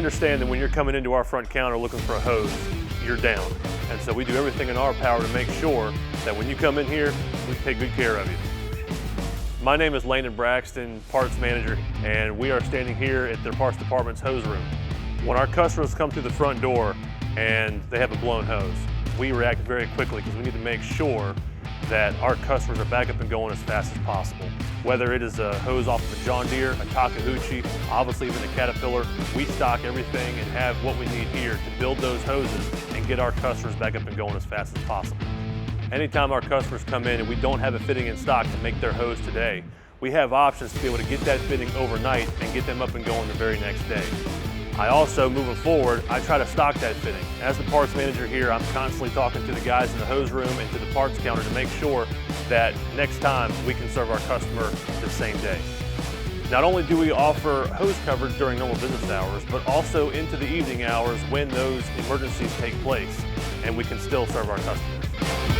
understand that when you're coming into our front counter looking for a hose, you're down. And so we do everything in our power to make sure that when you come in here, we take good care of you. My name is Landon Braxton, parts manager, and we are standing here at their parts department's hose room. When our customers come through the front door and they have a blown hose, we react very quickly because we need to make sure that our customers are back up and going as fast as possible. Whether it is a hose off of a John Deere, a Takeuchi, obviously even a Caterpillar, we stock everything and have what we need here to build those hoses and get our customers back up and going as fast as possible. Anytime our customers come in and we don't have a fitting in stock to make their hose today, we have options to be able to get that fitting overnight and get them up and going the very next day. I also, moving forward, I try to stock that fitting. As the parts manager here, I'm constantly talking to the guys in the hose room and to the parts counter to make sure that next time we can serve our customer the same day. Not only do we offer hose coverage during normal business hours, but also into the evening hours when those emergencies take place, and we can still serve our customers.